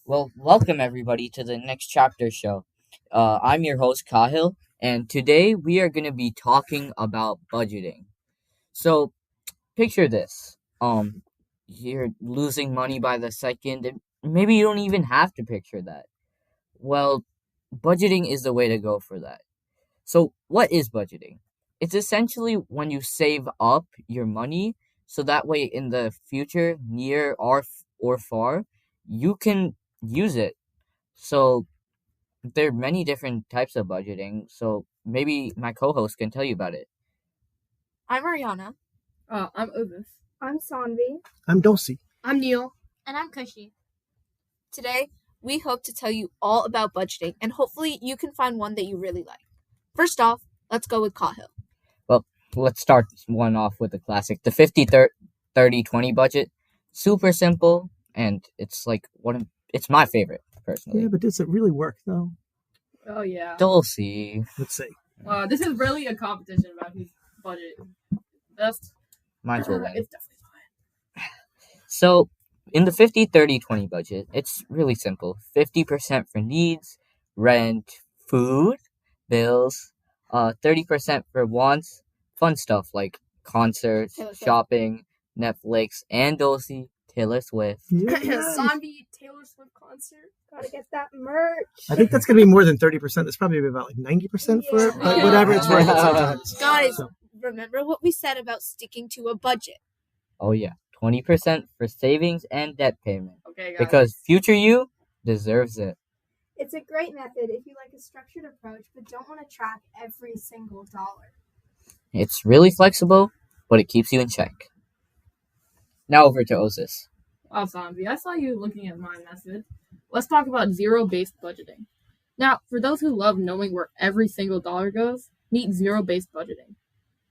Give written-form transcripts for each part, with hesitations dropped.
Well, welcome everybody to the next chapter show. I'm your host Kahil, and today we are going to be talking about budgeting. So, picture this: you're losing money by the second, and maybe you don't even have to picture that. Well, budgeting is the way to go for that. So, what is budgeting? It's essentially when you save up your money so that way in the future, near or far, you can use it. So, there are many different types of budgeting. So, maybe my co-host can tell you about it. I'm Ariana. I'm Ovis. I'm Sanvi. I'm Dulcie. I'm Neil. And I'm Cushy. Today, we hope to tell you all about budgeting, and hopefully you can find one that you really like. First off, let's go with Cahill. Well, let's start one off with the classic, the 50-30-20 budget. Super simple, and it's like it's my favorite personally. Yeah, but does it really work though? Oh, yeah. Dulcie. Let's see. This is really a competition about whose budget best. Mine's will win. It's definitely fine. So, in the 50-30-20 budget, it's really simple. 50% for needs, rent, food, bills, 30% for wants, fun stuff like concerts, Taylor Swift. shopping, Netflix, and Dulcie, Taylor Swift. Yeah. Zombie Taylor Swift concert. Gotta get that merch. I think that's going to be more than 30%. That's probably about like 90% for it, but Yeah. whatever, it's worth it sometimes. Guys, So, remember what we said about sticking to a budget. Oh yeah, 20% for savings and debt payment. Okay, guys. Because future you deserves it. It's a great method if you like a structured approach but don't want to track every single dollar. It's really flexible, but it keeps you in check. Now over to Osis. Wow, Zombie, I saw you looking at my message. Let's talk about zero-based budgeting. Now, for those who love knowing where every single dollar goes, meet zero-based budgeting.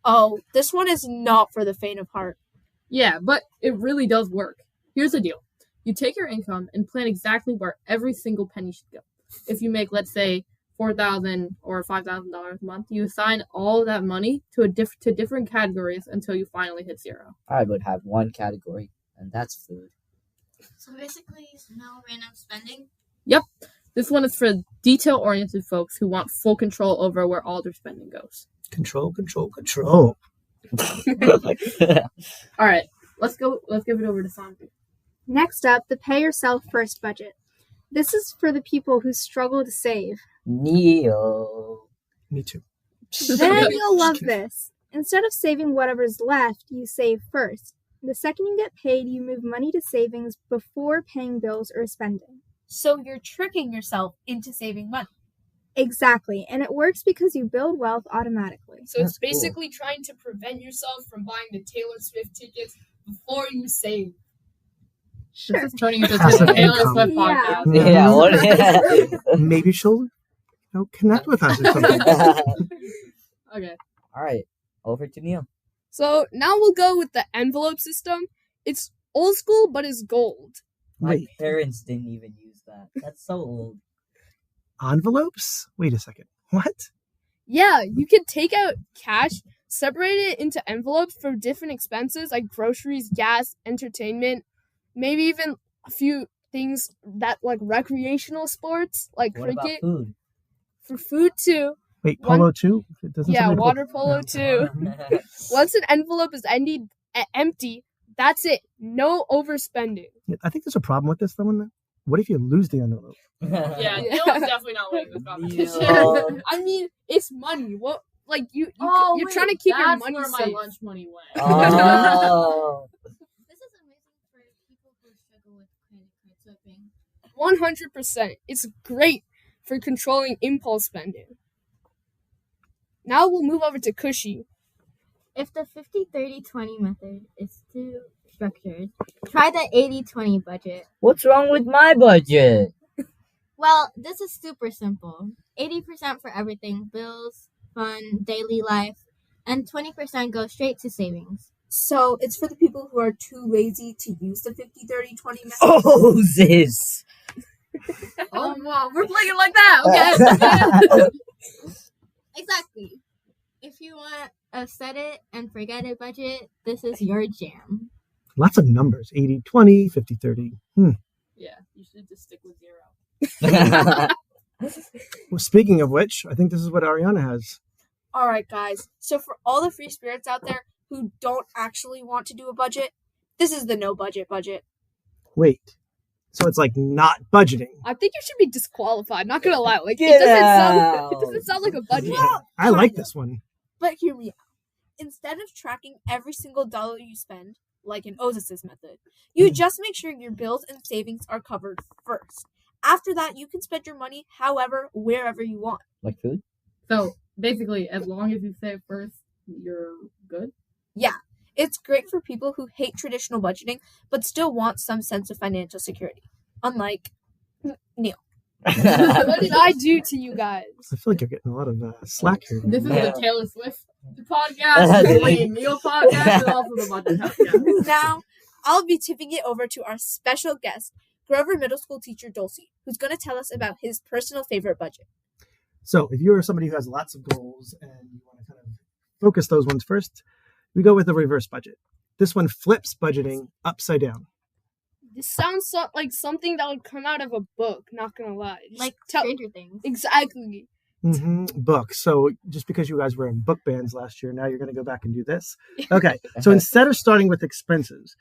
Oh, this one is not for the faint of heart. Yeah, but it really does work. Here's the deal. You take your income and plan exactly where every single penny should go. If you make, let's say, $4,000 or $5,000 a month, you assign all that money to different categories until you finally hit zero. I would have one category, and that's food. So basically, no random spending. Yep. This one is for detail-oriented folks who want full control over where all their spending goes. control. All right, let's give it over to Sanvi. Next up, the pay yourself first budget. This is for the people who struggle to save. Neil. Me too. Then you'll love this. Instead of saving whatever's left, you save first. The second you get paid, you move money to savings before paying bills or spending. So you're tricking yourself into saving money. Exactly, and it works because you build wealth automatically. So That's it's basically trying to prevent yourself from buying the Taylor Swift tickets before you save. Sure. This is turning into Passive a Taylor income. Swift Yeah. podcast. Yeah, what? Maybe she'll connect with us or something. Okay. All right, over to Neil. So now we'll go with the envelope system. It's old school, but it's gold. My Wait, parents didn't even use that. That's so old. envelopes? Wait a second. What? Yeah, you can take out cash, separate it into envelopes for different expenses like groceries, gas, entertainment, maybe even a few things that like recreational sports like What about cricket. food? For food too. Wait, One- polo too? It doesn't Yeah, sound like water polo too. Once an envelope is empty, that's it. No overspending. I think there's a problem with this, though. What if you lose the envelope? Yeah, Yeah. Neil's definitely not winning this competition. Neil. I mean, it's money. What like you're wait, trying to keep your that's money where safe. my lunch money went. Oh. This is amazing for people who struggle with credit card slipping. 100%. It's great for controlling impulse spending. Now we'll move over to Cushy. If the 50-30-20 method is too structured, try the 80-20 budget. What's wrong with my budget? Well, this is super simple. 80% for everything, bills, fun, daily life, and 20% goes straight to savings. So it's for the people who are too lazy to use the 50-30-20 method. Oh, this. Oh, wow, we're playing it like that. Okay. Exactly. If you want a set it and forget it budget, this is your jam. Lots of numbers. 80, 20, 50, 30. Yeah. you should just stick with 0. Well, speaking of which, I think this is what Ariana has. All right, guys. So for all the free spirits out there who don't actually want to do a budget, this is the no budget budget. Wait. So it's like not budgeting. I think you should be disqualified. Not gonna lie, like Get it doesn't sound like a budget. Well, I like this one. But hear me out. Instead of tracking every single dollar you spend, like in Ozas's method, you just make sure your bills and savings are covered first. After that, you can spend your money however, wherever you want. Like food? So basically, as long as you save first, you're good. Yeah, it's great for people who hate traditional budgeting but still want some sense of financial security. Unlike Neil. What did I do to you guys? I feel like you're getting a lot of slack here. This is Yeah. the Taylor Swift podcast, the Neil podcast, and also the budget podcast. Now, I'll be tipping it over to our special guest, Grover Middle School teacher Dulcie, who's going to tell us about his personal favorite budget. So if you're somebody who has lots of goals and you want to kind of focus those ones first, we go with the reverse budget. This one flips budgeting upside down. This sounds like something that would come out of a book, not gonna lie. Just Like tell- Stranger Things. Exactly. Book. So just because you guys were in book bands last year, now you're going to go back and do this. Okay. So instead of starting with expenses,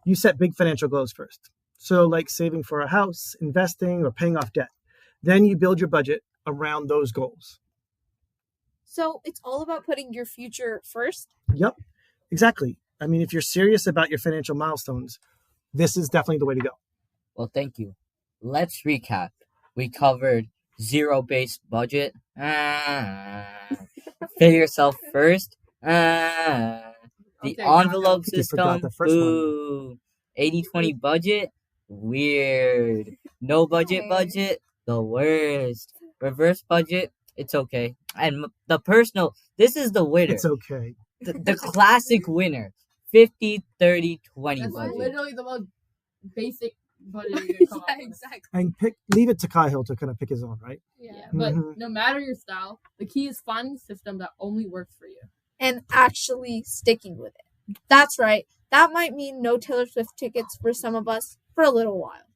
you set big financial goals first. So like saving for a house, investing, or paying off debt. Then you build your budget around those goals. So it's all about putting your future first. Yep, exactly. I mean, if you're serious about your financial milestones, this is definitely the way to go. Well, thank you. Let's recap. We covered zero-based budget. Pay yourself first. The Okay, envelope you forgot system. the first one. Ooh. 80-20 budget. Weird. No budget Okay. budget. The worst. Reverse budget. It's okay. And the personal. This is the winner. It's okay. The classic winner. 50-30-20 That's budget. literally the most basic budget you can come up with. exactly. And leave it to Kyle to kind of pick his own, right? Yeah, but Mhm. no matter your style, the key is finding a system that only works for you. And actually sticking with it. That's right. That might mean no Taylor Swift tickets for some of us for a little while.